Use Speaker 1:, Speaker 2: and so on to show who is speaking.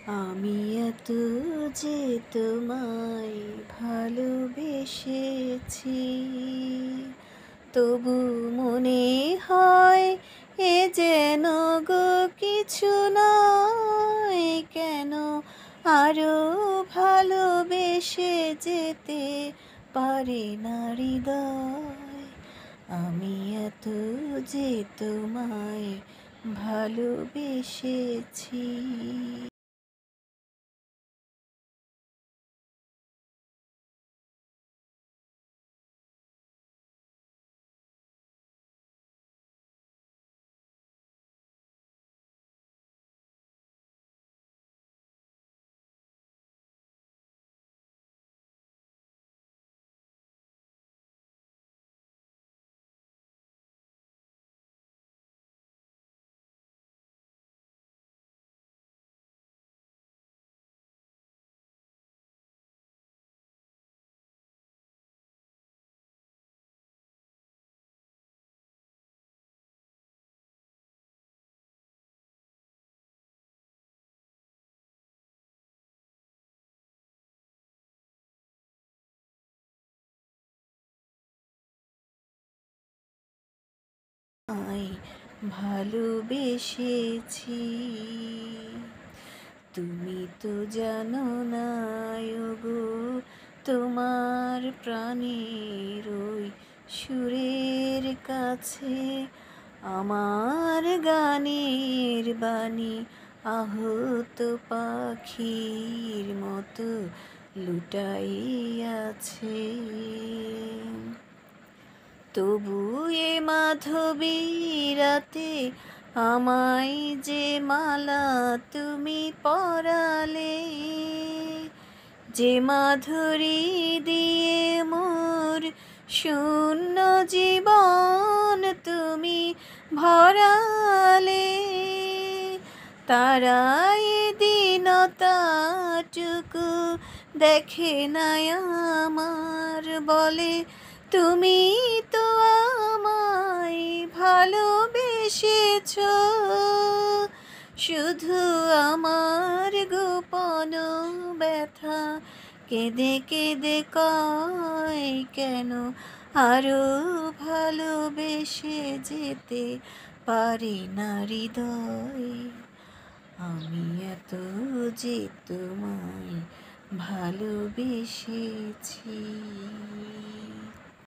Speaker 1: আমি এত যে তোমায় ভালোবেসেছি, তবু মনে হয় এ যেন গো কিছু নয়। কেন আরো ভালোবেসে যেতে পারে না হৃদয়? আমি এত যে তোমায় ভালোবেসেছি। তোমায় ভালোবেসেছি, তুমি তো জানো না গো, তোমার প্রাণের ওই সুরের কাছে আমার গানের বাণী আহত পাখির মতো লুটাই আছে। তবু এ মাধবী রাতে আমায় যে মালা তুমি পরালে, যে মাধুরী দিয়ে মোর শূন্য জীবন তুমি ভরালে, তারাই দীনতাটুকু দেখে না আমার, বলে তুমি তো আমায় ভালোবেসেছ। শুধু আমার গোপন ব্যথা কেঁদে কেঁদে কয়, কেন আরো ভালোবেসে যেতে পারে না হৃদয়? আমি এত যে তোমায় ভালোবেসেছি।